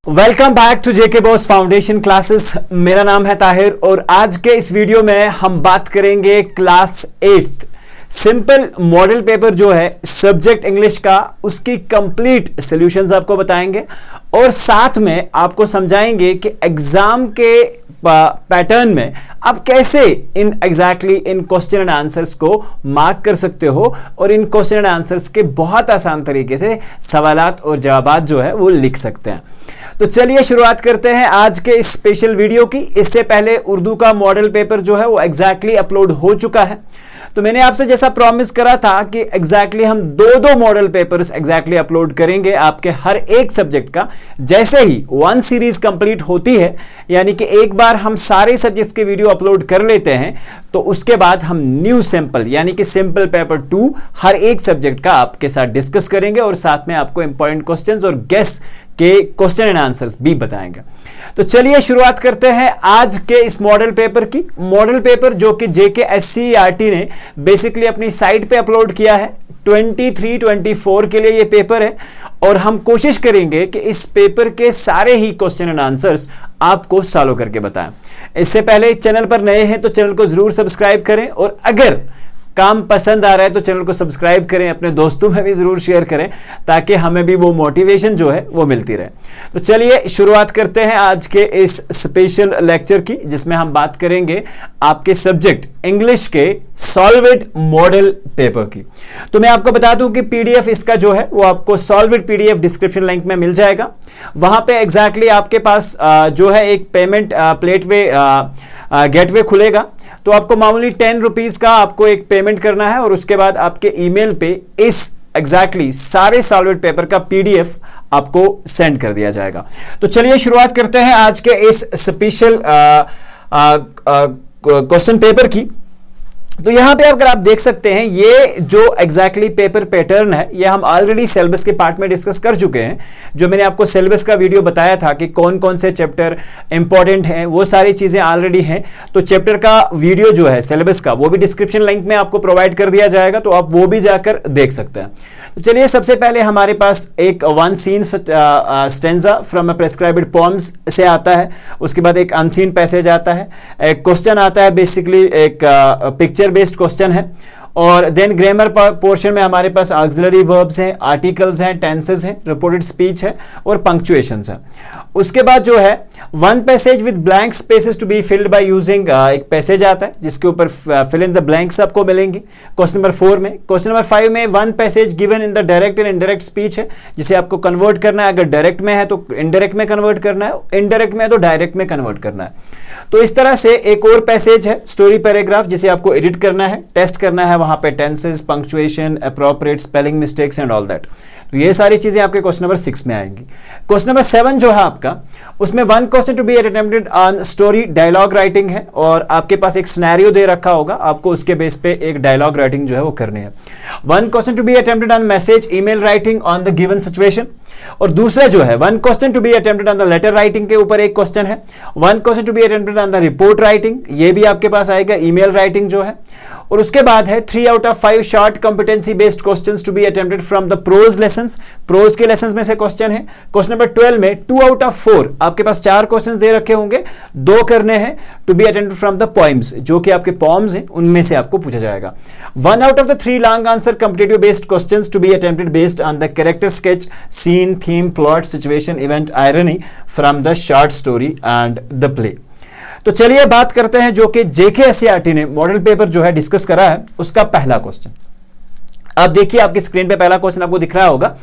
Welcome back to JK boss foundation classes. मेरा नाम है ताहिर और आज के इस वीडियो में हम बात करेंगे class 8th simple model paper जो है सब्जेक्ट इंग्लिश का, उसकी कंप्लीट सॉल्यूशंस आपको बताएंगे और साथ में आपको समझाएंगे कि एग्जाम के पैटर्न में आप कैसे इन क्वेश्चन एंड आंसर्स को मार्क कर सकते हो और इन क्वेश्चन एंड आंसर्स के बहुत आसान तरीके से सवालात और जवाबात जो है वो लिख सकते हैं। तो चलिए शुरुआत करते हैं आज के इस स्पेशल वीडियो की। इससे पहले उर्दू का मॉडल पेपर जो है वो अपलोड हो चुका है। तो मैंने आपसे जैसा प्रॉमिस करा था कि हम दो मॉडल पेपर्स अपलोड करेंगे आपके हर एक सब्जेक्ट का। जैसे ही वन सीरीज कंप्लीट होती है, यानी कि एक बार हम सारे सब्जेक्ट्स के वीडियो अपलोड कर लेते हैं, तो उसके बाद हम न्यू सैंपल यानी कि सिंपल पेपर 2 हर एक सब्जेक्ट का आपके साथ डिस्कस करेंगे और साथ में आपको इंपॉर्टेंट क्वेश्चंस और गेस के क्वेश्चन एंड आंसर्स भी बताएंगे। तो चलिए शुरुआत करते हैं आज के इस मॉडल पेपर की। मॉडल पेपर जो कि JKSCERT ने बेसिकली अपनी साइट पे अपलोड किया है 23-24 के लिए ये पेपर है और हम कोशिश करेंगे कि इस पेपर के सारे ही क्वेश्चन एंड आंसर्स आपको सॉल्व करके बताएं। इससे पहले चैनल पर नए हैं तो चैनल को जरूर सब्सक्राइब करें और अगर काम पसंद आ रहा है तो चैनल को सब्सक्राइब करें, अपने दोस्तों में भी जरूर शेयर करें ताकि हमें भी वो मोटिवेशन जो है वो मिलती रहे। तो चलिए शुरुआत करते हैं आज के इस स्पेशल लेक्चर की, जिसमें हम बात करेंगे आपके सब्जेक्ट इंग्लिश के सॉल्व इट मॉडल पेपर की। तो मैं आपको बता दूं कि पीडीएफ इसका जो है वो आपको solve it PDF description link में मिल जाएगा। वहां पे एग्जैक्टली आपके पास जो है एक पेमेंट गेटवे खुलेगा। तो आपको मामूली 10 रुपीज का आपको एक पेमेंट करना है और उसके बाद आपके ईमेल पे इस सारे सॉल्व इट पेपर का पीडीएफ आपको सेंड कर दिया जाएगा। तो चलिए शुरुआत करते हैं आज के इस स्पेशल क्वेश्चन पेपर की। तो यहां पे अगर आप देख सकते हैं ये जो पेपर पैटर्न है ये हम ऑलरेडी सिलेबस के पार्ट में डिस्कस कर चुके हैं। जो मैंने आपको सिलेबस का वीडियो बताया था कि कौन कौन से चैप्टर इंपॉर्टेंट हैं, वो सारी चीजें ऑलरेडी हैं। तो चैप्टर का वीडियो जो है सिलेबस का वो भी डिस्क्रिप्शन लिंक में आपको प्रोवाइड कर दिया जाएगा, तो आप वो भी जाकर देख सकते हैं। तो चलिए सबसे पहले हमारे पास एक one seen stanza from a prescribed poems से आता है। उसके बाद एक अनसीन पैसेज आता है, एक क्वेश्चन आता है, बेसिकली एक पिक्चर बेस्ड क्वेश्चन है। और देन ग्रामर पोर्शन में हमारे पास ऑक्सिलरी वर्ब्स हैं, आर्टिकल्स हैं, टेंसेस हैं, रिपोर्टेड स्पीच है और पंक्चुएशंस है। उसके बाद जो है one passage with blank spaces to be filled by using, एक पैसेज आता है जिसके ऊपर फिल इन द ब्लैंक्स आपको मिलेंगे क्वेश्चन नंबर 4 में। क्वेश्चन नंबर 5 में one passage given in the direct and indirect speech है, जिसे आपको कन्वर्ट करना है। अगर डायरेक्ट में है तो इनडायरेक्ट में कन्वर्ट करना है, इनडायरेक्ट में है तो डायरेक्ट में कन्वर्ट करना है। तो इस तरह से एक और पैसेज है स्टोरी पैराग्राफ, जिसे आपको एडिट करना है, टेस्ट करना है वहां पे tenses, punctuation, appropriate spelling mistakes and all that. तो ये सारी चीजें आपके क्वेश्चन नंबर 6 में आएंगी। क्वेश्चन नंबर 7 जो है आपका, उसमें one question to be attempted on story dialogue writing है और आपके पास एक सिनेरियो दे रखा होगा, आपको उसके बेस पे एक डायलॉग राइटिंग जो है वो करनी है। One question to be attempted on message email writing on the given situation. और दूसरा जो है one question to be attempted on the letter writing के ऊपर एक क्वेश्चन है। One question to be attempted on the report writing, ये भी आपके पास आएगा, ईमेल राइटिंग जो है। और उसके बाद है 3 out of 5 short competency based questions to be attempted from the prose lessons, prose के लेसन्स में से क्वेश्चन है। क्वेश्चन नंबर 12 में 2 आउट ऑफ 4 आपके पास 4 क्वेश्चंस दे रखे होंगे, 2 करने हैं to be attempted from the poems, जो कि आपके पोएम्स हैं उनमें से आपको पूछा जाएगा। 1 out of the 3 long answer competitive based questions to be attempted based on the character sketch, scene, theme, plot, situation, event, irony from the short story and the play. तो चलिए बात करते हैं जो कि JKSCERT ने मॉडल पेपर जो है डिस्कस करा है, उसका पहला क्वेश्चन। आप देखिए आपकी स्क्रीन पे पहला क्वेश्चन आपको दिख रहा होगा।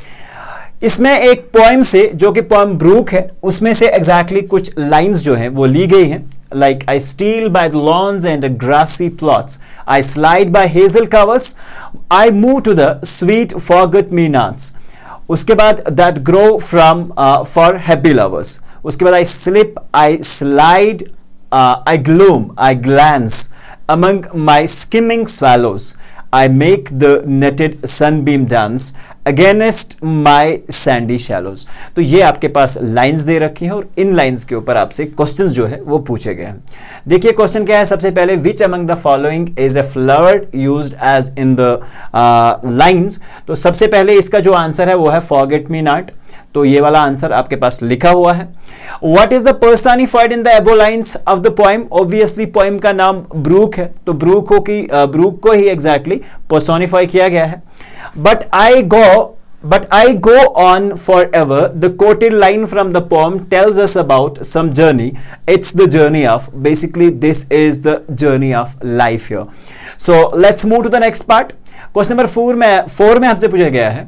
इसमें एक पोएम से, जो कि पोएम ब्रूक है, उसमें से कुछ लाइंस जो हैं वो ली गई हैं। Like I steal by the lawns and the grassy plots, I slide by hazel covers, I move to the sweet forget-me-nots. उसके बाद that grow from for happy lovers. उसके बाद I slip, I slide, I gloom, I glance among my skimming swallows. I make the netted sunbeam dance against my sandy shallows. तो ये आपके पास lines दे रखी हैं और इन लाइंस के ऊपर आपसे क्वेश्चंस जो है वो पूछे गए हैं। देखिए क्वेश्चन क्या है सबसे पहले, which among the following is a flower used as in the lines. तो सबसे पहले इसका जो आंसर है वो है फॉरगेट मी नॉट। तो ये वाला आंसर आपके पास लिखा हुआ है। What is the personified in the above lines of the poem? Obviously poem का नाम ब्रूक है, तो ब्रूक को ही एग्जैक्टली पर्सोनिफाई किया गया है। But I go on forever. The quoted line from the poem tells us about some journey. It's the journey of, basically this is the journey of life here. So let's move to the next part. Question number 4 में आपसे पूछा गया है,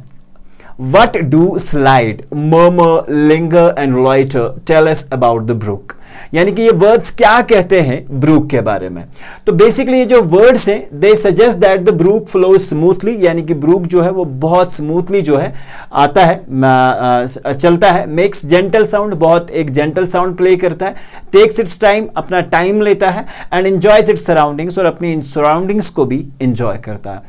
What do slide, murmur, linger and loiter tell us about the brook? यानी कि ये words क्या कहते हैं ब्रूक के बारे में। तो बेसिकली ये जो वर्ड्स हैं they suggest that the brook flows smoothly, यानी कि ब्रूक जो है वो बहुत स्मूथली जो है आता है, चलता है। मेक्स जेंटल साउंड, बहुत एक जेंटल साउंड प्ले करता है। टेक्स इट्स टाइम, अपना टाइम लेता है। एंड एंजॉयज इट्स सराउंडिंग्स, और अपनी सराउंडिंग्स को भी एंजॉय करता है।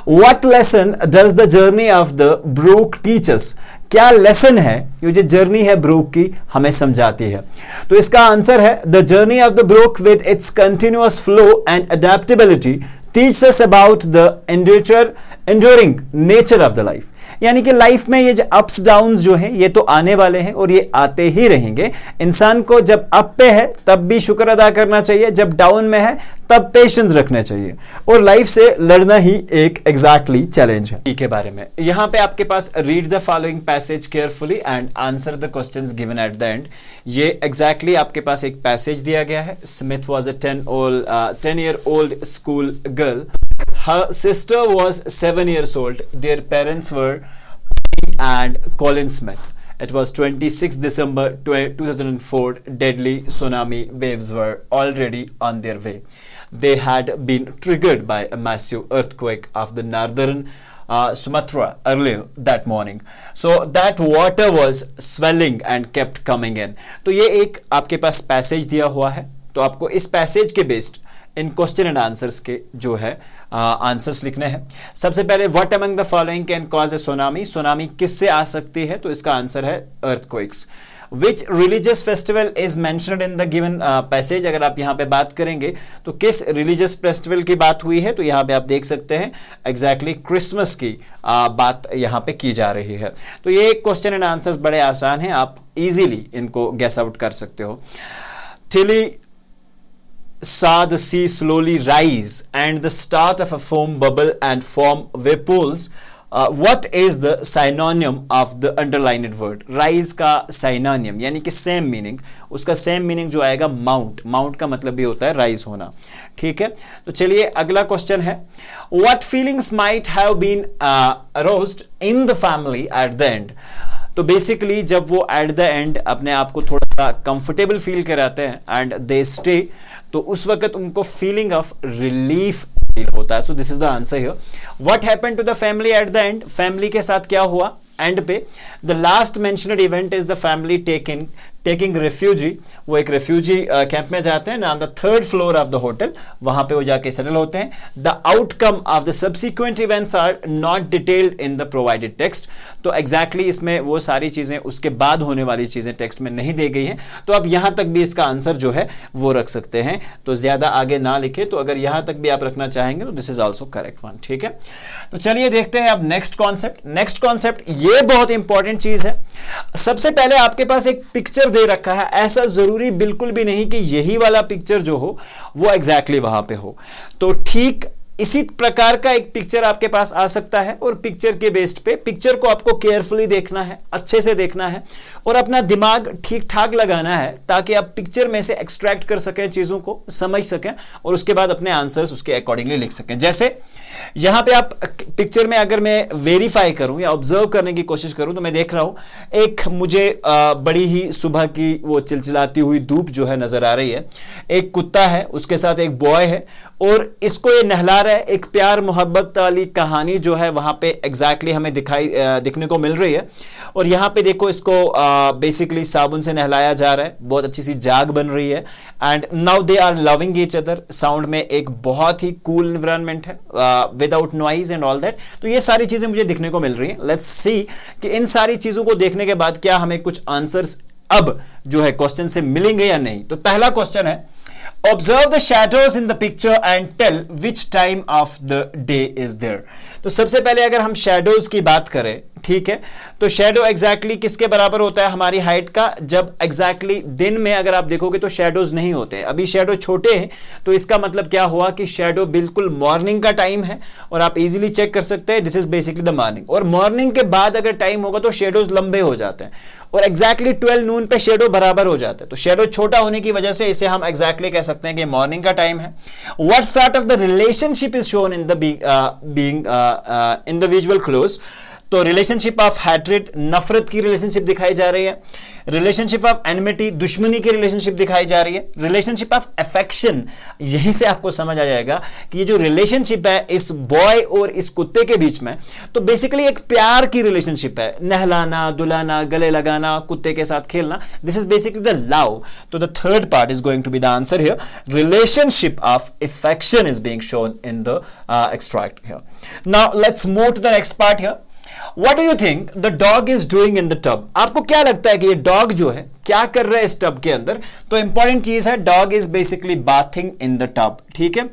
What lesson does the journey of the brook teachers? क्या लेसन है ये जो जर्नी है ब्रूक की हमें समझाती है? तो इसका आंसर है the journey of the brook with its continuous flow and adaptability teaches us about the enduring nature of the life. यानी कि लाइफ में ये जो अप्स डाउन्स जो हैं ये तो आने वाले हैं और ये आते ही रहेंगे। इंसान को जब अप पे है तब भी शुक्र अदा करना चाहिए, जब डाउन में है तब पेशेंस रखना चाहिए, और लाइफ से लड़ना ही एक एग्जैक्टली चैलेंज है। के बारे में यहां पे आपके पास read the following passage carefully and answer the questions given at the end. ये एग्जैक्टली आपके पास एक पैसेज दिया गया है। Smith was a 10-year-old school girl. Her sister was 7 years old. Their parents were and Colin Smith. It was 26 December 2004. Deadly tsunami waves were already on their way. They had been triggered by a massive earthquake of the northern Sumatra earlier that morning. So that water was swelling and kept coming in. तो ये एक आपके पास passage दिया हुआ है, तो आपको इस पैसेज के based in question and answers के जो है आंसर्स लिखने हैं। सबसे पहले what among the following can cause A tsunami? Tsunami किससे आ सकती है? तो इसका आंसर है earthquakes. Which religious festival is mentioned in the given passage? अगर आप यहाँ पे बात करेंगे तो किस रिलीजियस फेस्टिवल की बात हुई है? तो यहाँ पे आप देख सकते हैं एग्जैक्टली क्रिसमस की बात यहाँ पे की जा रही है। तो ये क्वेश्चन एंड आंसर्स बड़े आसान हैं, आप इजीली इनको गेस आउट कर सकते हो। Tilly saw the sea slowly rise and the start of a foam bubble and form vapours. What is the synonym of the underlined word? Rise का synonym यानी कि सेम मीनिंग, उसका same meaning जो आएगा mount. Mount का मतलब भी होता है राइज होना, ठीक है। तो चलिए अगला क्वेश्चन है, What feelings might have been aroused in the family at the end? तो बेसिकली जब वो एट द एंड अपने आप को थोड़ा सा कंफर्टेबल फील कराते हैं एंड दे स्टे, तो उस वक्त उनको फीलिंग ऑफ रिलीफ फील होता है। So this is the answer here. What happened to the family at the end? Family के साथ क्या हुआ एंड पे? The last mentioned event is the family taking refugee. वो एक रेफ्यूजी कैंप में जाते हैं on the 3rd floor of the hotel, वहां पे वो जाके सेटल होते हैं। The outcome of the subsequent events are not detailed in the provided text. तो एग्जैक्टली इसमें वो सारी चीजें उसके बाद होने वाली चीजें टेक्स्ट में नहीं दी गई हैं, तो आप यहां तक भी इसका आंसर जो है वो रख सकते हैं। तो ज्यादा आगे ना लिखे, तो अगर यहां तक भी आप रखना चाहेंगे तो this is also correct one, ठीक है। तो चलिए देखते हैं अब नेक्स्ट कॉन्सेप्ट। नेक्स्ट कॉन्सेप्ट ये बहुत इंपॉर्टेंट चीज है। सबसे पहले आपके पास एक पिक्चर दे रखा है, ऐसा जरूरी बिल्कुल भी नहीं कि यही वाला पिक्चर जो हो वो एग्जैक्टली वहां पे हो। तो ठीक इसी प्रकार का एक पिक्चर आपके पास आ सकता है, और पिक्चर के बेस्ड पे पिक्चर को आपको केयरफुली देखना है, अच्छे से देखना है, और अपना दिमाग ठीक ठाक लगाना है ताकि आप पिक्चर में से एक्सट्रैक्ट कर सकें, चीजों को समझ सकें, और उसके बाद अपने आंसर्स उसके अकॉर्डिंगली लिख सकें। जैसे यहां पे आप पिक्चर में अगर मैं वेरीफाई करूं या ऑब्जर्व करने की कोशिश करूं, तो मैं देख रहा हूं एक मुझे बड़ी ही सुबह की वो चिलचिलाती हुई धूप जो है नजर आ रही है। एक कुत्ता है, उसके साथ एक बॉय है, और इसको ये नहला रहा है। एक प्यार मोहब्बत वाली कहानी जो है वहां पे एग्जैक्टली हमें दिखने को मिल रही है। और यहां पे देखो इसको बेसिकली साबुन से नहलाया जा रहा है, बहुत अच्छी सी जाग बन रही है, and now they are loving each other. Sound में एक बहुत ही कूल एनवायरनमेंट है, without noise and all that. तो ये सारी चीजें मुझे दिखने को मिल रही हैं। लेट्स सी कि इन सारी चीजों को देखने के बाद क्या हमें कुछ आंसर्स अब जो है क्वेश्चन से मिलेंगे या नहीं। तो पहला क्वेश्चन है, Observe the shadows in the picture and tell which time of the day is there. तो सबसे पहले अगर हम shadows की बात करें, ठीक है। तो शेडो एग्जैक्टली किसके बराबर होता है हमारी हाइट का, जब एग्जैक्टली दिन में अगर आप देखोगे तो शेडोज नहीं होते, अभी शेडो छोटे हैं, तो इसका मतलब क्या हुआ कि शेडो बिल्कुल मॉर्निंग का टाइम है, और आप इजीली चेक कर सकते हैं this is basically the morning. और मॉर्निंग के बाद अगर टाइम होगा तो शेडोज लंबे हो जाते हैं, और एग्जैक्टली 12 नून पे शेडो बराबर हो जाते हैं। तो शेडो छोटा होने की वजह से इसे हम एग्जैक्टली कह सकते हैं कि मॉर्निंग का टाइम है। What sort of the relationship is shown in the being in the visual close. तो रिलेशनशिप ऑफ हैट्रेड, नफरत की रिलेशनशिप दिखाई जा रही है। रिलेशनशिप ऑफ एनिमिटी, दुश्मनी की रिलेशनशिप दिखाई जा रही है। रिलेशनशिप ऑफ अफेक्शन, यहीं से आपको समझ आ जाएगा कि ये जो रिलेशनशिप है इस बॉय और इस कुत्ते के बीच में, तो बेसिकली एक प्यार की रिलेशनशिप है, नहलाना, दुलाना, गले लगाना, कुत्ते के साथ खेलना, this is basically the love. तो the third part is going to be the answer here, relationship of affection is being shown in the extract here. Now let's move to the next part here. What do you think the dog is doing in the tub? आपको क्या लगता है कि ये dog जो है क्या कर रहा है इस टब के अंदर? तो इंपॉर्टेंट चीज है, dog is basically bathing in the tub, ठीक है।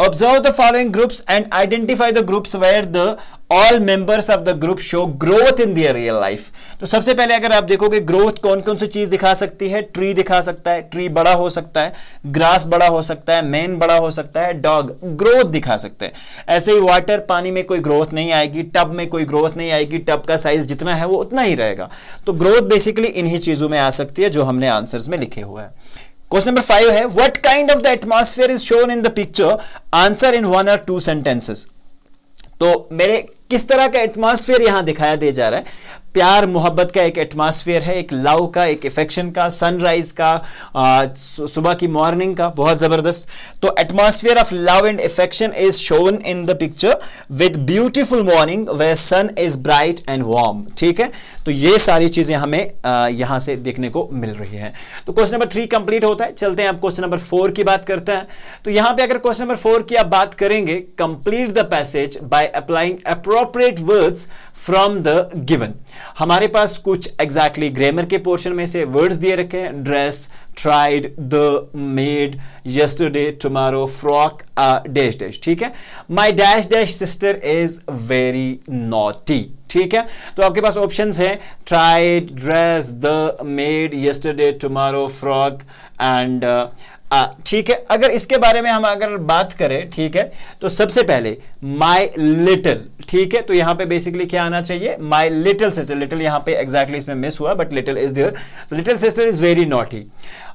Observe the following groups and identify the groups where the all members of the group show growth in their real life. तो सबसे पहले अगर आप देखोगे ग्रोथ कौन कौन सी चीज दिखा सकती है, ट्री दिखा सकता है, ट्री बड़ा हो सकता है, ग्रास बड़ा हो सकता है, मैन बड़ा हो सकता है, डॉग ग्रोथ दिखा सकते हैं। ऐसे ही वाटर, पानी में कोई ग्रोथ नहीं आएगी, टब में कोई ग्रोथ नहीं आएगी, टब का साइज जितना है वो उतना ही रहेगा। तो ग्रोथ बेसिकली इन्हीं चीजों में आ सकती है जो हमने आंसर्स में लिखे हुए हैं। क्वेश्चन नंबर 5 है, what kind of the atmosphere is shown in the picture, answer in 1 or 2 sentences। तो मेरे किस तरह का एटमॉस्फेयर यहां दिखाया दे जा रहा है, प्यार मोहब्बत का एक एटमॉस्फेयर है, एक लव का, एक इफेक्शन का, सनराइज का, सुबह की मॉर्निंग का, बहुत जबरदस्त। तो atmosphere of love and affection is shown in the picture with beautiful morning where sun is bright and warm, ठीक है। तो ये सारी चीजें हमें यहां से देखने को मिल रही हैं। तो क्वेश्चन नंबर 3 कंप्लीट होता है। चलते हैं आप क्वेश्चन नंबर 4 की बात करते हैं। तो यहां पे अगर क्वेश्चन नंबर 4 की आप बात करेंगे, complete the passage by applying appropriate words from the given. हमारे पास कुछ एग्जैक्टली ग्रामर के पोर्शन में से वर्ड्स दिए रखे हैं, dress, tried, the, made, yesterday, tomorrow, frock, dash dash, ठीक है। माई dash dash sister is very naughty, ठीक है। तो आपके पास ऑप्शंस हैं, tried, dress, the, made, yesterday, tomorrow, frock and ठीक है। अगर इसके बारे में हम अगर बात करें, ठीक है, तो सबसे पहले माई लिटिल, ठीक है। तो यहां पे बेसिकली क्या आना चाहिए, माई लिटिल सिस्टर। लिटिल यहां पे एग्जैक्टली इसमें मिस हुआ, but little is there. Little sister is very naughty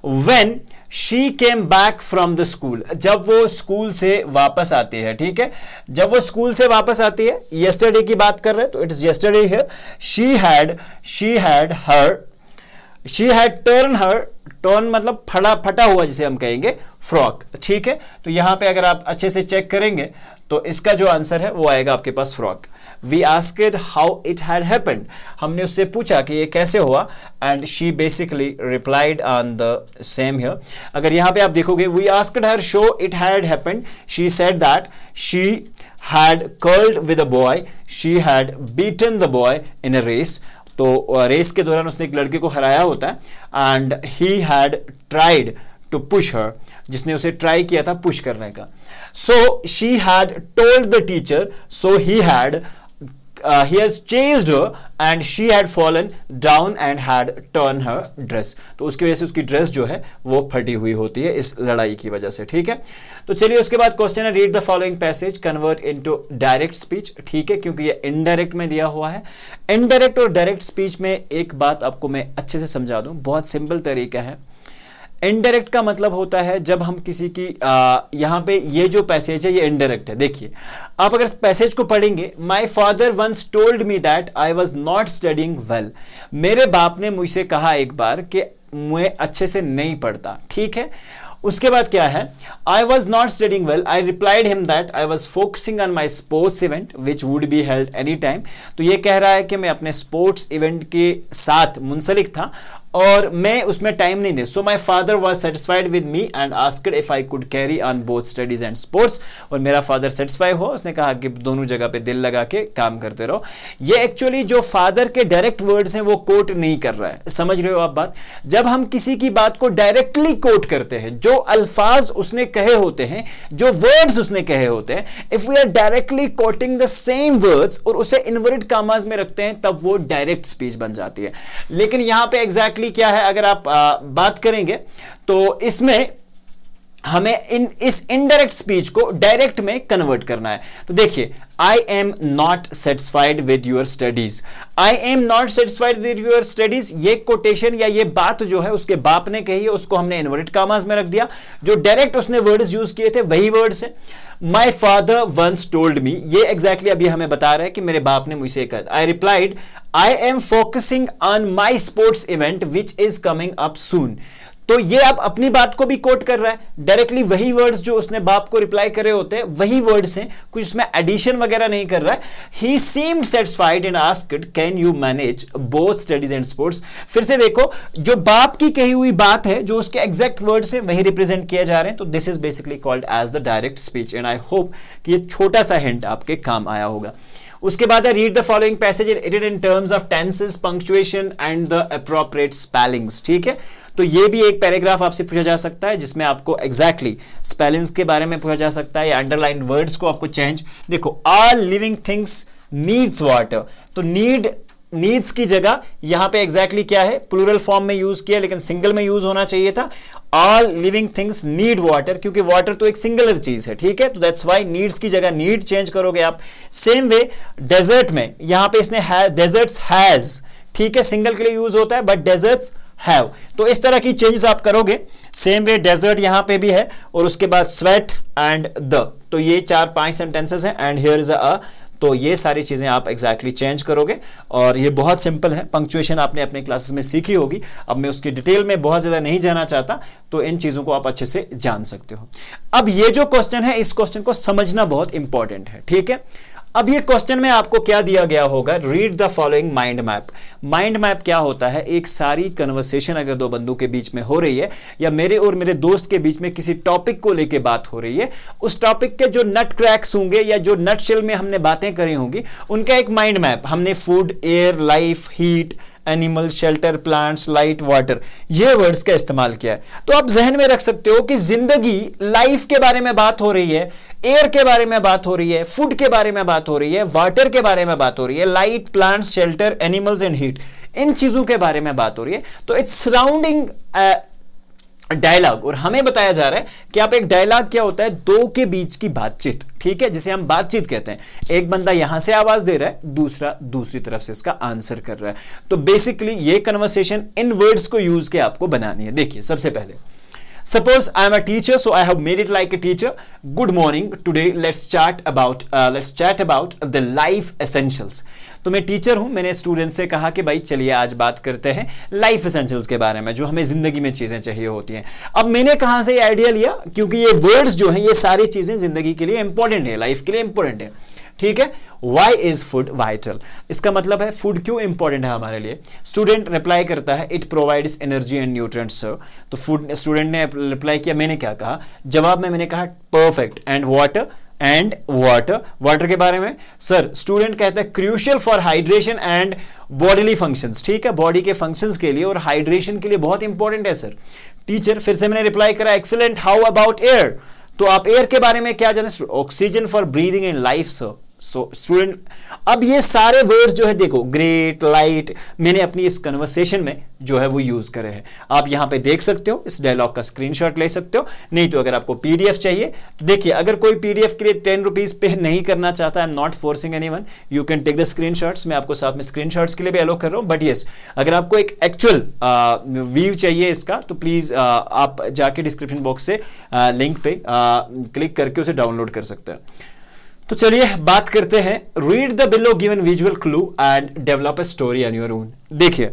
when she came back from the school, जब वो स्कूल से वापस आती है, ठीक है। जब वो स्कूल से वापस आती है, यस्टरडे की बात कर रहे हैं, तो it is yesterday here. She had turn her, turn मतलब फटा हुआ जिसे हम कहेंगे, फ्रॉक, ठीक है। तो यहां पे अगर आप अच्छे से चेक करेंगे तो इसका जो आंसर है वो आएगा आपके पास frock. We asked how it had happened, हमने उससे पूछा कि ये कैसे हुआ, and she basically replied on the same here. अगर यहां पे आप देखोगे, we asked her how it had happened, she said that she had curled with a boy, she had beaten the boy in a race। तो race के दौरान उसने एक लड़के को हराया होता है, and he had tried to push her, जिसने उसे ट्राई किया था पुश करने का। So she had told the teacher, so he has chased her and she had fallen down and had torn her dress। तो उसकी वजह से उसकी ड्रेस जो है वो फटी हुई होती है इस लड़ाई की वजह से, ठीक है। तो चलिए उसके बाद क्वेश्चन है, read the following passage convert into direct speech, ठीक है, क्योंकि ये इनडायरेक्ट में दिया हुआ है। इनडायरेक्ट और डायरेक्ट स्पीच में एक बात आपको मैं अच्छे से समझा दूं, बहुत सिंपल तरीका है। इनडायरेक्ट का मतलब होता है जब हम किसी की यहां पे ये जो पैसेज है ये इनडायरेक्ट है। देखिए आप अगर पैसेज को पढ़ेंगे, my father once told me that I was not studying well, मेरे बाप ने मुझसे कहा एक बार कि मैं अच्छे से नहीं पढ़ता, ठीक है। उसके बाद क्या है, आई was not studying well, I replied him that I was focusing on my sports event which would be held any time. तो ये कह रहा है कि मैं अपने स्पोर्ट्स इवेंट के साथ मुंसलिक था और मैं उसमें टाइम नहीं दे। So my father was satisfied with me and asked if I could carry on both studies and sports. और मेरा फादर सेटिस्फाई हो, उसने कहा कि दोनों जगह पे दिल लगा के काम करते रहो। ये एक्चुअली जो फादर के डायरेक्ट वर्ड्स हैं वो कोट नहीं कर रहा है, समझ रहे हो आप बात। जब हम किसी की बात को डायरेक्टली कोट करते हैं, जो अल्फाज उसने कहे होते हैं, जो वर्ड्स उसने कहे होते हैं, if we are directly quoting the same words और उसे इन्वर्टेड कामाज में रखते हैं, तब वो डायरेक्ट स्पीच बन जाती है। लेकिन यहां पे एग्जैक्टली क्या है, अगर आप बात करेंगे तो इसमें हमें इस इनडायरेक्ट स्पीच को डायरेक्ट में कन्वर्ट करना है। तो देखिए, I am not satisfied with your studies, I am not satisfied with your studies, ये कोटेशन या ये बात जो है उसके बाप ने कही है, उसको हमने इन्वर्टेड कामाज में रख दिया। जो डायरेक्ट उसने वर्ड्स यूज किए थे वही वर्ड्स है। My father once told me, ये एग्जैक्टली अभी हमें बता रहा है कि मेरे बाप ने मुझसे कहा। I replied I am focusing on my sports event which is coming up सून। तो ये अब अपनी बात को भी कोट कर रहा है डायरेक्टली, वही वर्ड्स जो उसने बाप को रिप्लाई करे होते हैं वही वर्ड्स हैं, कुछ उसमें एडिशन वगैरह नहीं कर रहा है। He seemed satisfied and asked can you manage both studies and sports. फिर से देखो, जो बाप की कही हुई बात है, जो उसके एग्जैक्ट वर्ड्स हैं वही रिप्रेजेंट किए जा रहे हैं। तो this is basically called as the direct speech and I hope कि ये छोटा सा हिंट आपके काम आया होगा। उसके बाद है read the following passage edited in terms of tenses, punctuation and the appropriate spellings. ठीक है, तो ये भी एक पैराग्राफ आपसे पूछा जा सकता है जिसमें आपको एग्जैक्टली स्पेलिंग्स के बारे में पूछा जा सकता है या अंडरलाइन वर्ड्स को आपको चेंज। देखो, all living things needs water, तो नीड्स की जगह यहां पे एग्जैक्टली क्या है, प्लूरल फॉर्म में यूज किया लेकिन सिंगल में यूज होना चाहिए था। All living things need water, क्योंकि वाटर तो एक सिंगुलर चीज है। ठीक है, तो दैट्स व्हाई नीड्स की जगह नीड चेंज करोगे आप। सेम वे डेजर्ट में यहां पे इसने डेजर्ट्स हैज, ठीक है, सिंगल के लिए यूज होता है, बट डेजर्ट्स हैव। तो इस तरह की चेंजेस आप करोगे। सेम वे डेजर्ट यहां पे भी है, और उसके बाद स्वेट एंड द, तो ये 4-5 सेंटेंसेस हैं एंड हियर इज अ, तो ये सारी चीजें आप एग्जैक्टली चेंज करोगे। और ये बहुत सिंपल है, पंक्चुएशन आपने अपने क्लासेस में सीखी होगी, अब मैं उसकी डिटेल में बहुत ज्यादा नहीं जाना चाहता, तो इन चीजों को आप अच्छे से जान सकते हो। अब ये जो क्वेश्चन है, इस क्वेश्चन को समझना बहुत इंपॉर्टेंट है। ठीक है, अब ये क्वेश्चन में आपको क्या दिया गया होगा, read the following mind map. Mind map क्या होता है, एक सारी कन्वर्सेशन अगर दो बंदों के बीच में हो रही है या मेरे और मेरे दोस्त के बीच में किसी टॉपिक को लेके बात हो रही है, उस टॉपिक के जो नट क्रैक्स होंगे या जो नटशेल में हमने बातें करी होंगी, उनका एक माइंड मैप हमने food, air, life, heat, animal, shelter, plants, light, water, ये वर्ड्स का इस्तेमाल किया है। तो आप जहन में रख सकते हो कि जिंदगी, लाइफ के बारे में बात हो रही है, एयर के बारे में बात हो रही है, फूड के बारे में बात हो रही है, वाटर के बारे में बात हो रही है, light, plants, shelter, animals and heat, इन चीजों के बारे में बात हो रही है। तो इट्स सराउंडिंग डायलॉग, और हमें बताया जा रहा है कि आप एक डायलॉग क्या होता है, दो के बीच की बातचीत। ठीक है, जिसे हम बातचीत कहते हैं। एक बंदा यहां से आवाज दे रहा है, दूसरा दूसरी तरफ से इसका आंसर कर रहा है। तो बेसिकली ये कन्वर्सेशन इन वर्ड्स को यूज के आपको बनानी है। देखिए, सबसे पहले Suppose I am a teacher, so I have made it like a teacher. Good morning. Today let's chat about the life essentials. तो मैं टीचर हूं, मैंने स्टूडेंट से कहा कि भाई चलिए आज बात करते हैं लाइफ एसेंशियल्स के बारे में, जो हमें जिंदगी में चीजें चाहिए होती हैं। अब मैंने कहां से ये आइडिया लिया, क्योंकि ये वर्ड्स जो हैं, ये सारी चीजें जिंदगी के लिए इंपॉर्टेंट है, लाइफ के लिए इंपॉर्टेंट है। ठीक है, वाई इज फूड वाइटल, इसका मतलब है फूड क्यों इंपॉर्टेंट है हमारे लिए। स्टूडेंट रिप्लाई करता है it provides energy and nutrients sir. तो फूड, स्टूडेंट ने रिप्लाई किया, मैंने क्या कहा जवाब में, मैंने कहा परफेक्ट। एंड वाटर के बारे में सर, स्टूडेंट कहता है crucial for hydration and bodily functions. ठीक है, बॉडी के फंक्शंस के लिए और हाइड्रेशन के लिए बहुत इंपॉर्टेंट है सर। टीचर, फिर से मैंने रिप्लाई करा एक्सीलेंट, हाउ अबाउट एयर, तो आप एयर के बारे में क्या जाने, oxygen for breathing in life sir. So student, अब ये सारे वर्ड्स जो है देखो, ग्रेट, लाइट, मैंने अपनी इस कन्वर्सेशन में जो है वो यूज करे हैं। आप यहां पे देख सकते हो, इस डायलॉग का स्क्रीनशॉट ले सकते हो, नहीं तो अगर आपको पीडीएफ चाहिए तो देखिए, अगर कोई पीडीएफ के लिए 10 रुपीज पे नहीं करना चाहता, I am not forcing anyone, you can take the screenshots. मैं आपको साथ में स्क्रीनशॉट्स के लिए भी अलो कर रहा हूं, बट यस, अगर आपको एक एक्चुअल व्यू चाहिए इसका, तो प्लीज आप जाके डिस्क्रिप्शन बॉक्स से लिंक पे क्लिक करके उसे डाउनलोड कर सकते हैं। तो चलिए बात करते हैं, read the below given visual clue and develop a story on your own. देखिए,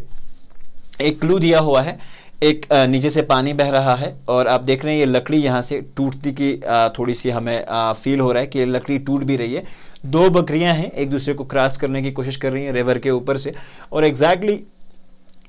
एक क्लू दिया हुआ है, एक नीचे से पानी बह रहा है और आप देख रहे हैं ये लकड़ी यहाँ से टूटती की थोड़ी सी हमें फील हो रहा है कि ये लकड़ी टूट भी रही है। दो बकरियां हैं, एक दूसरे को क्रॉस करने की कोशिश कर रही हैं रिवर के ऊपर से, और एग्जैक्टली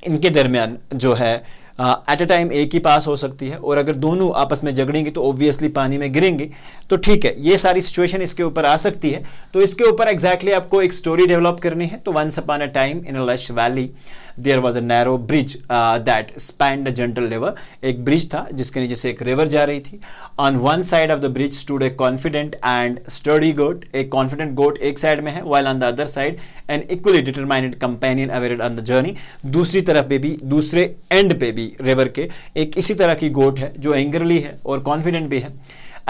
इनके दरमियान जो है एट अ टाइम एक ही पास हो सकती है, और अगर दोनों आपस में झगड़ेंगे तो ऑब्वियसली पानी में गिरेंगे। तो ठीक है, ये सारी सिचुएशन इसके ऊपर आ सकती है। तो इसके ऊपर एग्जैक्टली आपको एक स्टोरी डेवलप करनी है। तो once upon a time in a lush valley there was a narrow bridge that spanned a gentle river. एक ब्रिज था जिसके नीचे से एक रिवर जा रही थी। On one side of the bridge stood a confident and sturdy goat. एक कॉन्फिडेंट गोट एक साइड में है, while on the other side an equally determined companion awaited on the journey। दूसरी तरफ पे भी, दूसरे एंड पे भी रिवर के एक इसी तरह की गोट है जो एंगरली है और कॉन्फिडेंट भी है।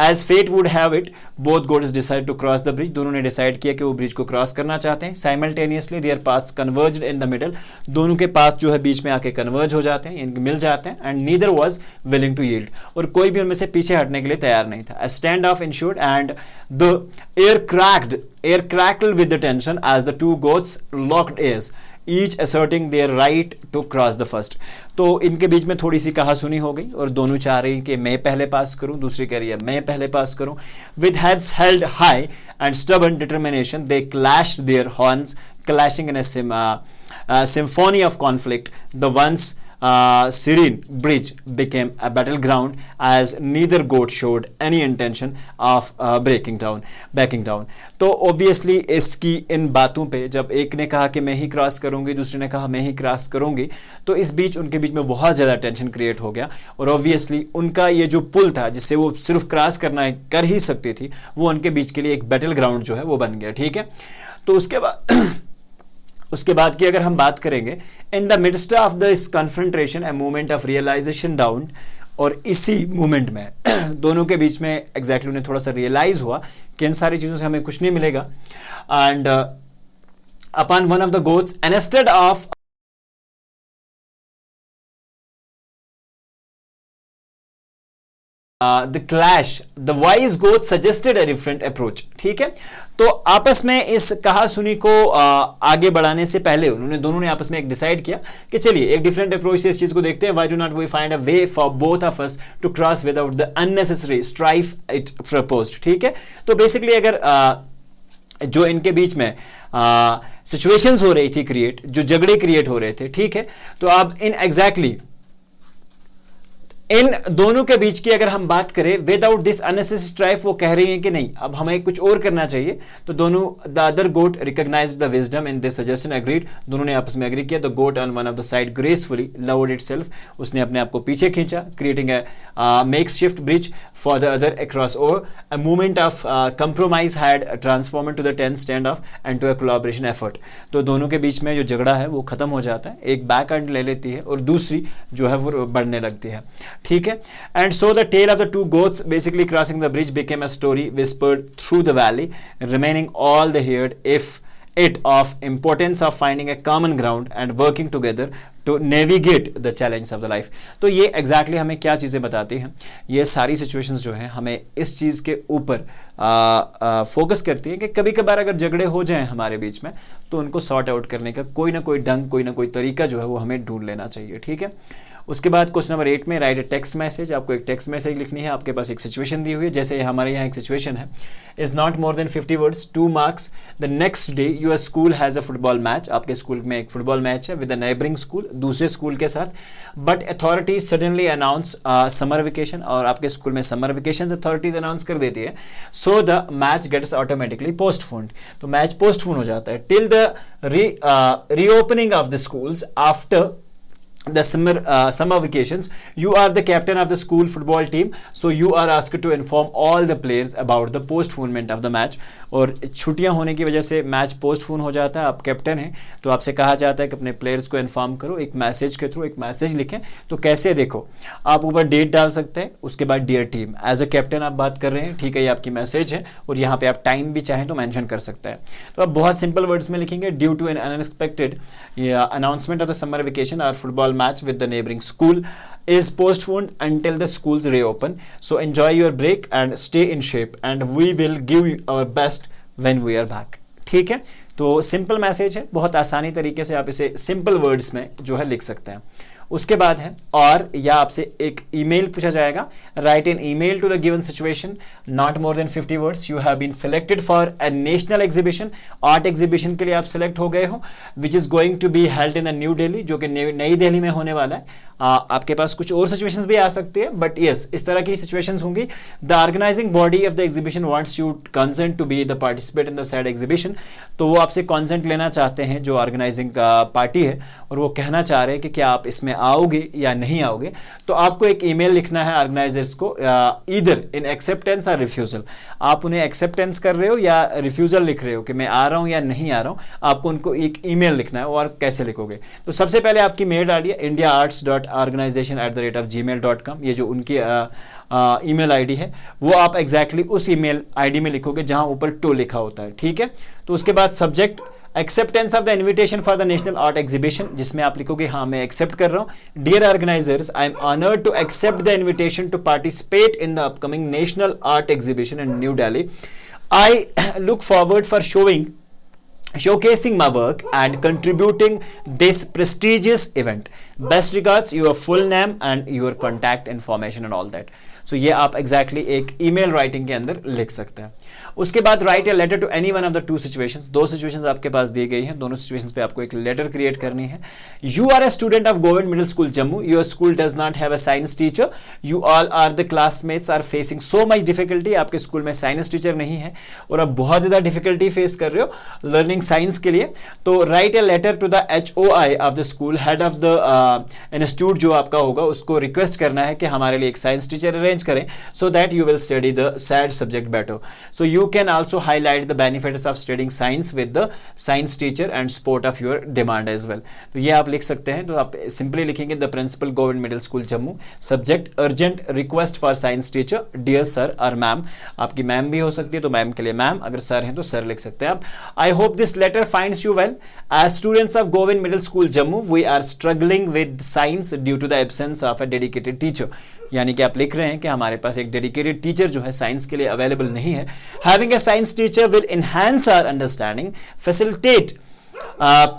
As fate would have it, both goats decided to cross the bridge। दोनों ने डिसाइड किया कि वो ब्रिज को क्रॉस करना चाहते हैं। Simultaneously their paths converged in the middle। दोनों के पाथ जो है बीच में आके कन्वर्ज हो जाते हैं, मिल जाते हैं। And neither was willing to yield। और कोई भी उनमें से पीछे हटने के लिए तैयार नहीं था। A standoff ensued and the air crackled with the tension as the two goats locked ears, each asserting their right to cross the first। तो इनके बीच में थोड़ी सी कहासुनी हो गई और दोनों चाह रही हैं कि मैं पहले पास करूं, दूसरी कह रही है मैं पहले पास करूं। With heads held high and stubborn determination they clashed their horns, clashing in a symphony of conflict। The once serene bridge became a battleground as neither goat showed any intention of backing down। तो obviously इसकी इन बातों पे जब एक ने कहा कि मैं ही क्रॉस करूंगी, दूसरे ने कहा मैं ही क्रॉस करूंगी, तो इस बीच उनके बीच में बहुत ज़्यादा टेंशन क्रिएट हो गया। और ऑब्वियसली उनका ये जो पुल था जिससे वो सिर्फ क्रॉस करना कर ही सकती थी, वो उनके बीच के लिए एक बैटल ग्राउंड जो है वो बन गया। ठीक है, तो उसके बाद की अगर हम बात करेंगे, in the midst of this confrontation a moment of realisation down. और इसी मोमेंट में दोनों के बीच में एग्जैक्टली उन्हें थोड़ा सा रियलाइज हुआ कि इन सारी चीज़ों से हमें कुछ नहीं मिलेगा। And upon one of the goats instead of the clash the wise goat suggested a different approach। ठीक है, तो आपस में इस कहासुनी को आगे बढ़ाने से पहले दोनों ने आपस में एक डिसाइड किया कि चलिए एक डिफरेंट अप्रोच से इस चीज को देखते हैं। Why do not we find a way for both of us to cross without the unnecessary strife it proposed। ठीक है, तो बेसिकली अगर जो इनके बीच में सिचुएशंस हो रही थी क्रिएट, जो झगड़े क्रिएट हो रहे थे, ठीक है, तो अब इन दोनों के बीच की अगर हम बात करें विदाउट दिस अननेसेसरी स्ट्राइफ, वो कह रही हैं कि नहीं अब हमें कुछ और करना चाहिए। तो दोनों the other goat recognised the wisdom in this suggestion, agreed. दोनों ने आपस में एग्री किया। The goat on one of the side gracefully lowered itself। उसने अपने आप को पीछे खींचा, creating a makeshift bridge for the other across over। A movement of compromise had transformed to the tense standoff and to a collaboration effort। तो दोनों के बीच में जो झगड़ा है वो खत्म हो जाता है, एक बैक एंड ले लेती है और दूसरी जो है वो बढ़ने लगती है। ठीक है, and so the tale of the two goats basically crossing the bridge became a story whispered through the valley, remaining all the heard if it of importance of finding a common ground and working together to navigate the challenge of the life। तो ये exactly हमें क्या चीज़ें बताती हैं, ये सारी situations जो हैं हमें इस चीज़ के ऊपर फोकस करती हैं कि कभी कभार अगर झगड़े हो जाएं हमारे बीच में तो उनको सॉर्ट आउट करने का कोई ना कोई ढंग, कोई ना कोई तरीका जो है वो हमें ढूंढ लेना चाहिए। ठीक है, उसके बाद क्वेश्चन नंबर 8 में राइट ए टेक्स्ट मैसेज। आपको एक टेक्स्ट मैसेज लिखनी है, आपके पास एक सिचुएशन दी हुई है, जैसे हमारे यहाँ एक सिचुएशन है, is not more than 50 words, 2 marks. The next day your school has a football match. आपके स्कूल में एक फुटबॉल मैच है विद अ नेबरिंग स्कूल, दूसरे स्कूल के साथ। But authorities suddenly announce summer vacation, और आपके स्कूल में समर वेकेशन अथॉरिटीज अनाउंस कर देती है। So the match gets automatically postponed. तो मैच पोस्टपोन हो जाता है till the reopening of the schools after the summer vacations। You are the captain of the school football team, so you are asked to inform all the players about the postponement of the match। और छुट्टियां होने की वजह से match postpone हो जाता है, आप कैप्टन हैं तो आपसे कहा जाता है कि अपने प्लेयर्स को इन्फॉर्म करो, एक मैसेज के थ्रू एक मैसेज लिखें। तो कैसे, देखो आप ऊपर डेट डाल सकते हैं, उसके बाद dear team, as a captain आप बात कर रहे हैं, ठीक है, ये आपकी मैसेज है, और यहाँ पे आप टाइम भी चाहें तो मेंशन कर सकते हैं। तो आप बहुत सिंपल वर्ड्स में लिखेंगे, due to an unexpected announcement of the summer vacation और football match with the neighboring school is postponed until the schools reopen, so enjoy your break and stay in shape and we will give our best when we are back। ठीक है, तो simple message है, बहुत आसानी तरीके से आप इसे सिंपल वर्ड्स में जो है लिख सकते हैं। उसके बाद है और या आपसे एक ईमेल पूछा जाएगा, write an email to the given situation not more than 50 words, you have been selected for a national exhibition, art exhibition के लिए आप सेलेक्ट हो गए हो, which is going to be held in New Delhi, जो कि नई दिल्ली में होने वाला है। आपके पास कुछ और सिचुएशंस भी आ सकती है, बट यस इस तरह की सिचुएशंस होंगी। The organising body of the exhibition wants you consent to be the participate in the said exhibition, तो वो आपसे कंसेंट लेना चाहते हैं जो ऑर्गेनाइजिंग पार्टी है, और वो कहना चाह रहे हैं कि क्या आप इसमें आओगे या नहीं आओगे। तो आपको एक ईमेल लिखना है ऑर्गेनाइजर्स को, ईदर इन एक्सेप्टेंस और रिफ्यूजल, आप उन्हें एक्सेप्टेंस कर रहे हो या रिफ्यूजल लिख रहे हो कि मैं आ रहा हूँ या नहीं आ रहा हूँ, आपको उनको एक ईमेल लिखना है। और कैसे लिखोगे, तो सबसे पहले आपकी मेल डालिए indiaarts.organization@gmail.com, ये जो उनकी ईमेल आईडी है वो आप एग्जैक्टली उस ईमेल आईडी में लिखोगे जहां ऊपर टू लिखा होता है, ठीक है। तो उसके बाद subject acceptance of the invitation for the national art exhibition, जिसमें आप लिखोगे हाँ मैं एक्सेप्ट कर रहा हूँ। Dear organisers, I am honoured to accept the invitation to participate in the upcoming national art exhibition in New Delhi. I look forward for showcasing my work and contributing this prestigious event. Best regards, your full name and your contact information and all that. So ये आप exactly एक email writing के अंदर लिख सकते हैं। उसके बाद write a letter to any one of the two situations, दो situations आपके पास दी गई हैं, दोनों situations पे आपको एक letter create करनी है। You are a student of Government Middle School Jammu, your school does not have a science teacher, you all are the classmates are facing so much difficulty, आपके स्कूल में science teacher नहीं है और आप बहुत ज़्यादा डिफिकल्टी फेस कर रहे हो लर्निंग साइंस के लिए। तो write a letter to the HOI of the school, head of the institute जो आपका होगा, उसको रिक्वेस्ट करना है कि हमारे लिए एक साइंस टीचर अरेंज करें, so that you will study the said subject better. So you can also highlight the benefits of studying science with the science teacher and support of your demand as well. तो ये आप लिख सकते हैं। तो आप simply लिखेंगे the principal government middle school Jammu, subject urgent request for science teacher, dear sir और मैम, आपकी मैम भी हो सकती है तो मैम के लिए मैम, अगर सर हैं तो सर लिख सकते हैं आप। I hope this letter finds you well. As students of Govin Middle School Jammu, we are struggling with science due to the absence of a dedicated teacher. यानी कि आप लिख रहे हैं कि हमारे पास एक डेडिकेटेड टीचर जो है साइंस के लिए अवेलेबल नहीं है। Having a science teacher will enhance our understanding, facilitate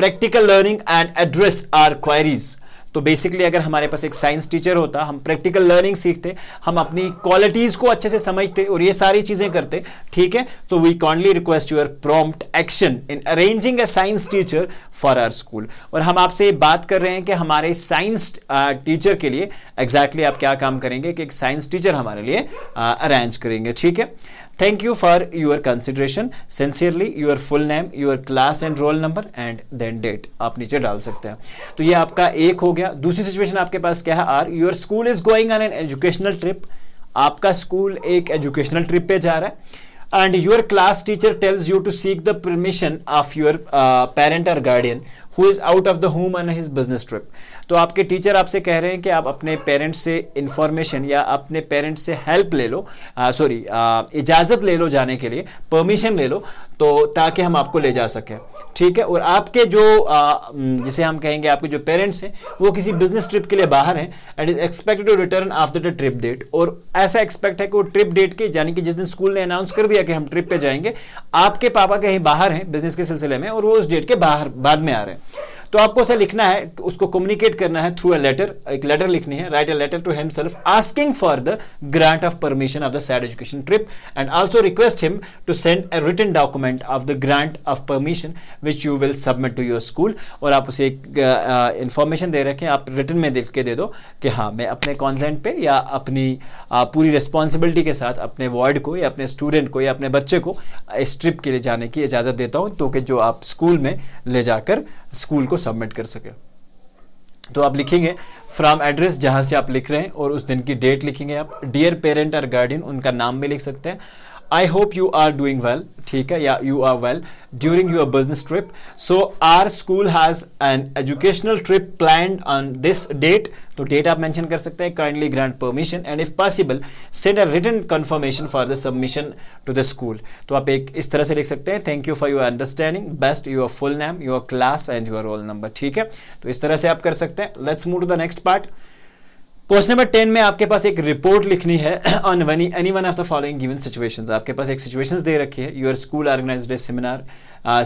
practical learning and address our queries. तो बेसिकली अगर हमारे पास एक साइंस टीचर होता, हम प्रैक्टिकल लर्निंग सीखते, हम अपनी क्वालिटीज़ को अच्छे से समझते और ये सारी चीज़ें करते, ठीक है। तो we kindly request your prompt action in arranging a science teacher for our school. और हम आपसे बात कर रहे हैं कि हमारे साइंस टीचर के लिए एग्जैक्टली आप क्या काम करेंगे कि एक साइंस टीचर हमारे लिए अरेंज करेंगे, ठीक है। Thank you for your consideration. Sincerely, your full name, your class and roll number and then date आप नीचे डाल सकते हैं। तो ये आपका एक हो गया। दूसरी सिचुएशन आपके पास क्या है, your school is going on an educational trip, आपका स्कूल एक एजुकेशनल ट्रिप पे जा रहा है, and your class teacher tells you to seek the permission of your parent or guardian who is out of the home on his business trip. तो आपके teacher आपसे कह रहे हैं कि आप अपने पेरेंट्स से इंफॉर्मेशन या अपने पेरेंट्स से हेल्प ले लो, इजाज़त ले लो जाने के लिए, परमिशन ले लो, तो ताकि हम आपको ले जा सकें, ठीक है। और आपके जो जिसे हम कहेंगे आपके जो पेरेंट्स हैं वो किसी बिजनेस ट्रिप के लिए बाहर हैं and is expected to return after the trip date, और ऐसा एक्सपेक्ट है कि वो ट्रिप डेट के यानी कि जिस दिन स्कूल ने अनाउंस कर दिया कि हम ट्रिप पे जाएंगे, आपके पापा कहीं बाहर हैं बिजनेस के सिलसिले में और वो उस डेट के बाद में आ रहे हैं। तो आपको उसे लिखना है, उसको कम्युनिकेट करना है थ्रू अ लेटर, एक लेटर लिखनी है, write a letter to himself asking for the grant of permission of the said education trip and also request him to send a written document of the grant of permission which you will submit to your school. और आप उसे एक information दे रखें, आप written में लिख के दे दो कि हाँ मैं अपने कॉन्सेंट पे या अपनी पूरी रिस्पॉन्सिबिलिटी के साथ अपने वार्ड को या अपने स्टूडेंट को या अपने बच्चे को इस ट्रिप के लिए जाने की इजाज़त देता हूँ, तो कि जो आप स्कूल में ले जाकर स्कूल को सबमिट कर सके। तो आप लिखेंगे फ्रॉम एड्रेस जहां से आप लिख रहे हैं और उस दिन की डेट लिखेंगे आप। डियर पेरेंट और गार्डियन, उनका नाम भी लिख सकते हैं। I hope you are doing well, ठीक है, या you are well during your business trip, so our school has an educational trip planned on this date. तो डेट आप मेंशन कर सकते हैं, kindly grant permission and if possible send a written confirmation for the submission to the school. तो आप एक इस तरह से लिख सकते हैं, thank you for your understanding, best your full name, your class and your roll number, ठीक है। तो इस तरह से आप कर सकते हैं। Let's move to the next part. Question number 10 में आपके पास एक रिपोर्ट लिखनी है on any one of the following given situations. आपके पास एक सिचुएशंस दे रखी है, your school organized a seminar,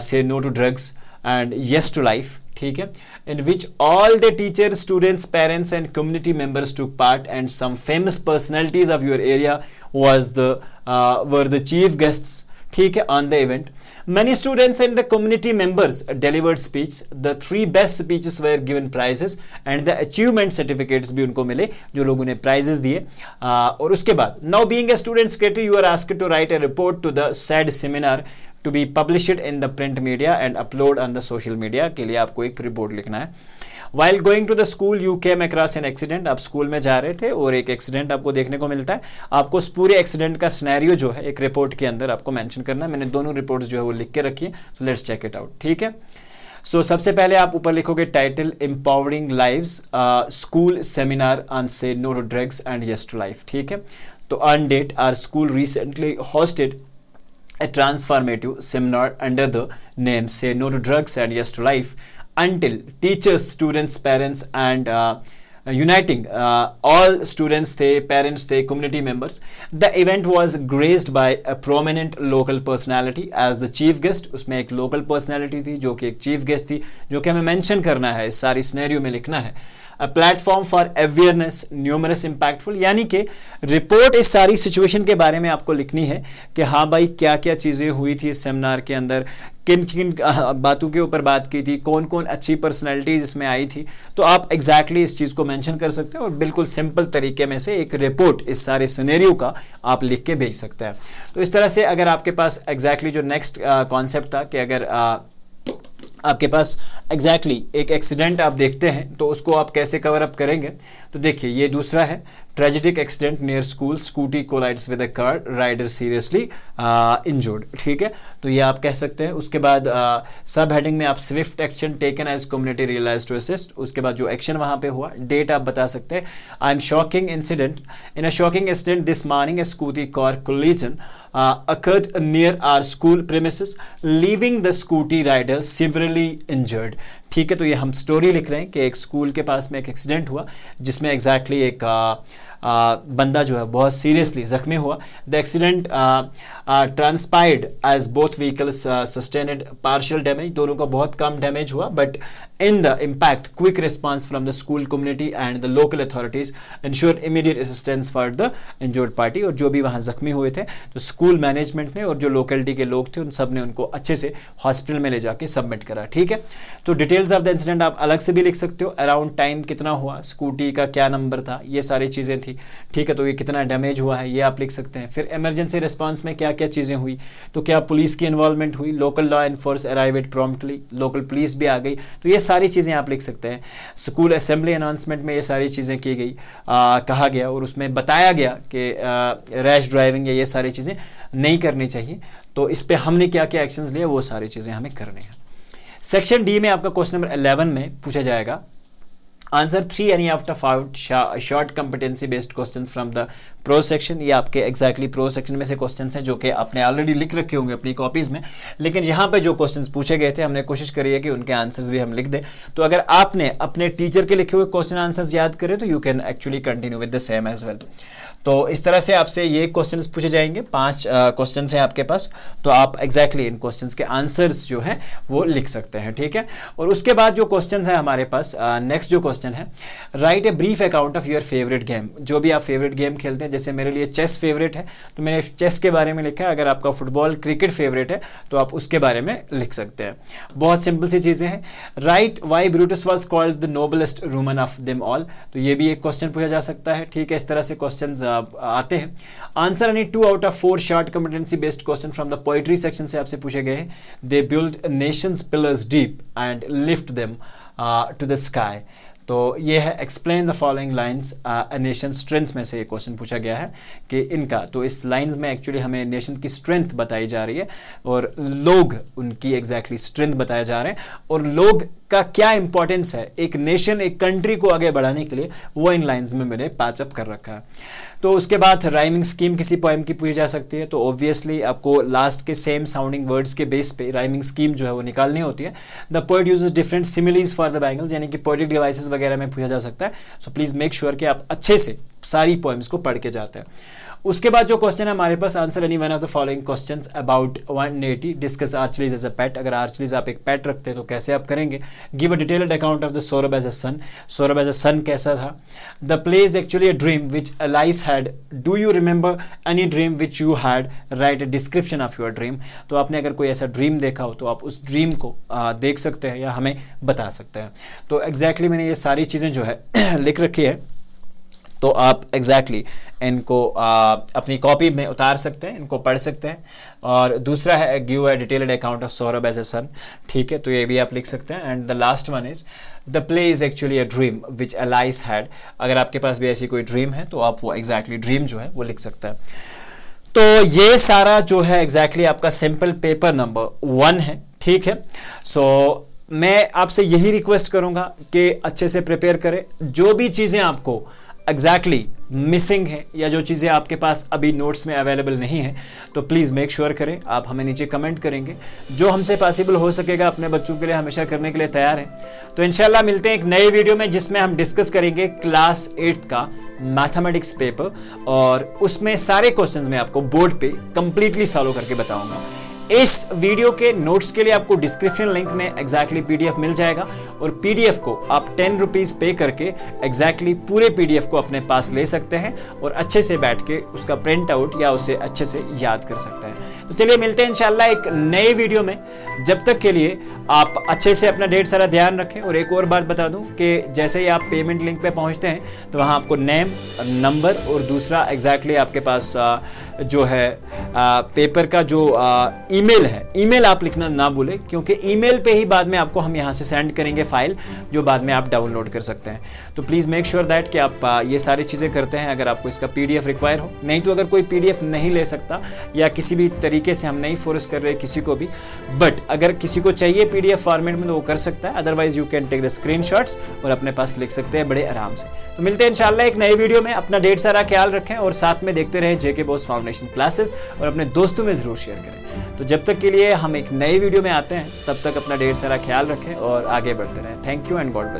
say no to drugs and yes to life, ठीक है, in which all the teachers, students, parents and community members took part and some famous personalities of your area were the chief guests, ठीक है, on the event. Many students and the community members delivered speech. The 3 best speeches were given prizes and the achievement certificates भी उनको मिले जो लोगों ने prizes दिए. और उसके बाद now being a student secretary you are asked to write a report to the said seminar to be published in the print media and upload on the social media. के लिए आपको एक रिपोर्ट लिखना है. While going to the school you came across an accident. आप school में जा रहे थे और एक एक्सीडेंट आपको देखने को मिलता है. आपको उस पूरे एक्सीडेंट का सिनेरियो जो है एक रिपोर्ट के अंदर आपको मेंशन करना है. मैंने दोनों रिपोर्ट्स जो है वो लिख के रखी है, तो लेट्स चेक इट आउट. ठीक है, सो सबसे पहले आप ऊपर लिखोगे title empowering lives school seminar on say no to drugs and yes to life. ठीक है, तो on date our school recently hosted a transformative seminar under the name Say No to Drugs and Yes to Life until teachers, students, parents and uniting all students थे, parents थे, community members. The event was graced by a prominent local personality as the chief guest. उसमें एक local personality थी जो कि एक chief guest थी, जो कि हमें mention करना है, इस सारी scenario में लिखना है. A platform for awareness, numerous impactful, यानी कि रिपोर्ट इस सारी सिचुएशन के बारे में आपको लिखनी है कि हाँ भाई क्या क्या चीज़ें हुई थी इस सेमिनार के अंदर, किन किन बातों के ऊपर बात की थी, कौन कौन अच्छी पर्सनैलिटीज इसमें आई थी. तो आप एग्जैक्टली इस चीज़ को मेंशन कर सकते हैं और बिल्कुल सिंपल तरीके में से एक रिपोर्ट इस सारे सिनेरियो का आप लिख के भेज सकते हैं. तो इस तरह से अगर आपके पास एग्जैक्टली जो नेक्स्ट कॉन्सेप्ट था कि अगर आपके पास एग्जैक्टली एक एक्सीडेंट आप देखते हैं तो उसको आप कैसे कवर अप करेंगे. तो देखिए ये दूसरा है, tragic accident near school, scooty collides with a car, rider seriously injured. ठीक है, तो ये आप कह सकते हैं. उसके बाद सब हेडिंग में आप swift action taken as community realise to assist. उसके बाद जो एक्शन वहां पे हुआ, डेट आप बता सकते हैं. I am shocking incident, in a shocking incident this morning a scooty car collision occurred near our school premises, leaving the scooty rider severely injured. ठीक है, तो ये हम स्टोरी लिख रहे हैं कि एक स्कूल के पास में एक एक्सीडेंट हुआ जिसमें एग्जैक्टली एक बंदा जो है बहुत सीरियसली जख्मी हुआ. The accident transpired as both vehicles sustained partial damage, दोनों का बहुत कम डैमेज हुआ, but in the impact quick response from the school community and the local authorities ensure immediate assistance for the injured party. और जो भी वहाँ जख्मी हुए थे तो स्कूल मैनेजमेंट ने और जो लोकेलिटी के लोग थे उन सब ने उनको अच्छे से हॉस्पिटल में ले जाके सबमिट करा. ठीक है, तो डिटेल्स ऑफ द इंसिडेंट आप अलग से भी लिख सकते हो. अराउंड टाइम कितना हुआ, स्कूटी का क्या नंबर था, ये सारी चीज़ें थी. ठीक है, तो ये कितना डैमेज हुआ है ये आप लिख सकते हैं. फिर इमरजेंसी रिस्पांस में क्या क्या चीज़ें हुई, तो क्या पुलिस की इन्वॉल्वमेंट हुई, local law enforce arrived promptly, local police भी आ गई, तो ये सारी चीज़ें आप लिख सकते हैं. स्कूल असेंबली अनाउंसमेंट में ये सारी चीज़ें की गई, कहा गया और उसमें बताया गया कि रैश ड्राइविंग या ये सारी चीज़ें नहीं करनी चाहिए. तो इस पर हमने क्या क्या एक्शंस लिए वो सारी चीज़ें हमें करनी है. सेक्शन डी में आपका क्वेश्चन नंबर 11 में पूछा जाएगा answer 3 any out of 5 short competency based questions from the pro section. ये आपके एग्जैक्टली प्रो सेक्शन में से क्वेश्चंस हैं जो कि आपने ऑलरेडी लिख रखे होंगे अपनी कॉपीज में, लेकिन यहाँ पे जो क्वेश्चंस पूछे गए थे हमने कोशिश करी है कि उनके आंसर्स भी हम लिख दें. तो अगर आपने अपने टीचर के लिखे हुए क्वेश्चन आंसर्स याद करें तो you can actually continue with the same as well. तो इस तरह से आपसे ये क्वेश्चंस पूछे जाएंगे. 5 क्वेश्चंस हैं आपके पास, तो आप एग्जैक्टली इन क्वेश्चंस के आंसर्स जो हैं वो लिख सकते हैं. ठीक है, और उसके बाद जो क्वेश्चंस हैं हमारे पास, नेक्स्ट जो क्वेश्चन है, right a brief account of your favourite game. जो भी आप फेवरेट गेम खेलते हैं, जैसे मेरे लिए चेस फेवरेट है तो मैंने चेस के बारे में लिखा है. अगर आपका फुटबॉल क्रिकेट फेवरेट है तो आप उसके बारे में लिख सकते हैं. बहुत सिंपल सी चीज़ें हैं. Write why Brutus was called the noblest Roman of them all. तो ये भी एक क्वेश्चन पूछा जा सकता है. ठीक है, इस तरह से क्वेश्चन आते हैं. Answer any 2 out of 4 short competency based question from the poetry section से आपसे पूछे गए हैं. They build nations pillars deep and lift them to the sky. तो ये है explain the following lines a nation strength में से ये क्वेश्चन पूछा गया है कि इनका, तो इस लाइंस में एक्चुअली हमें नेशन की स्ट्रेंथ बताई जा रही है और लोग उनकी एग्जैक्टली स्ट्रेंथ बताया जा रहे हैं और लोग का क्या इंपॉर्टेंस है एक नेशन, एक कंट्री को आगे बढ़ाने के लिए, वो इन लाइंस में मैंने पैचअप कर रखा है. तो उसके बाद राइमिंग स्कीम किसी पोएम की पूछी जा सकती है. तो ऑब्वियसली आपको लास्ट के सेम साउंडिंग वर्ड्स के बेस पे राइमिंग स्कीम जो है वो निकालनी होती है. The poet uses different similes for the bangles, यानी कि पोएटिक डिवाइसेस वगैरह में पूछा जा सकता है. सो प्लीज मेक श्योर कि आप अच्छे से सारी पोएम्स को पढ़ के जाते हैं। उसके बाद जो क्वेश्चन है हमारे पास, answer any one of the following questions about 180, discuss Archlies as a pet. अगर आर्चलीज आप एक पेट रखते हैं तो कैसे आप करेंगे। Give a detailed account of the Saurabh as a son, Saurabh as a son कैसा था। The play is actually a dream which Alice had, do you remember any dream which you had, write a description of your dream. तो आपने अगर कोई ऐसा dream देखा हो तो आप उस ड्रीम को देख सकते हैं या हमें बता सकते हैं। तो एग्जैक्टली मैंने ये सारी चीज़ें जो है लिख रखी है, तो आप एग्जैक्टली इनको अपनी कॉपी में उतार सकते हैं, इनको पढ़ सकते हैं। और दूसरा है give a detailed account of Saurabh as a son, ठीक है, तो ये भी आप लिख सकते हैं। And the last one is the play is actually a dream which Alice had. अगर आपके पास भी ऐसी कोई ड्रीम है तो आप वो एग्जैक्टली ड्रीम जो है वो लिख सकते हैं। तो ये सारा जो है एग्जैक्टली आपका सिंपल पेपर नंबर 1 है, ठीक है। सो मैं आपसे यही रिक्वेस्ट करूंगा कि अच्छे से प्रिपेयर करें। जो भी चीज़ें आपको एग्जैक्टली मिसिंग है या जो चीज़ें आपके पास अभी नोट्स में अवेलेबल नहीं है तो प्लीज़ मेक श्योर करें, आप हमें नीचे कमेंट करेंगे। जो हमसे पॉसिबल हो सकेगा अपने बच्चों के लिए हमेशा करने के लिए तैयार हैं। तो इंशाल्लाह मिलते हैं एक नए वीडियो में जिसमें हम डिस्कस करेंगे क्लास 8 का मैथमेटिक्स पेपर, और उसमें सारे क्वेश्चंस मैं आपको बोर्ड पे कंप्लीटली सॉल्व करके बताऊंगा। इस वीडियो के नोट्स के लिए आपको डिस्क्रिप्शन लिंक में एग्जैक्टली पीडीएफ मिल जाएगा, और पीडीएफ को आप 10 रुपीज़ पे करके एग्जैक्टली पूरे पीडीएफ को अपने पास ले सकते हैं और अच्छे से बैठ के उसका प्रिंट आउट या उसे अच्छे से याद कर सकते हैं। तो चलिए मिलते हैं इंशाल्लाह एक नए वीडियो में। जब तक के लिए आप अच्छे से अपना ढेर सारा ध्यान रखें। और एक और बात बता दूं कि जैसे ही आप पेमेंट लिंक पे पहुंचते हैं तो वहां आपको नेम, नंबर और दूसरा एग्जैक्टली आपके पास जो है पेपर का जो ईमेल है, ईमेल आप लिखना ना भूलें, क्योंकि ईमेल पे ही बाद में आपको हम यहाँ से सेंड करेंगे फाइल जो बाद में आप डाउनलोड कर सकते हैं। तो प्लीज़ मेक श्योर दैट कि आप ये सारी चीज़ें करते हैं अगर आपको इसका पीडीएफ रिक्वायर हो। नहीं तो अगर कोई पीडीएफ नहीं ले सकता या किसी भी तरीके से हम नहीं फोर्स कर रहे किसी को भी, बट अगर किसी को चाहिए पीडीएफ फॉर्मेट में तो वो कर सकता है। Otherwise you can take the screenshots और अपने पास लिख सकते हैं बड़े आराम से। तो मिलते हैं इंशाल्लाह एक नए वीडियो में। अपना ढेर सारा ख्याल रखें और साथ में देखते रहें जेके बॉस फाउंडेशन क्लासेस, और अपने दोस्तों में ज़रूर शेयर करें। तो जब तक के लिए हम एक नए वीडियो में आते हैं तब तक अपना ढेर सारा ख्याल रखें और आगे बढ़ते रहें। Thank you and God bless.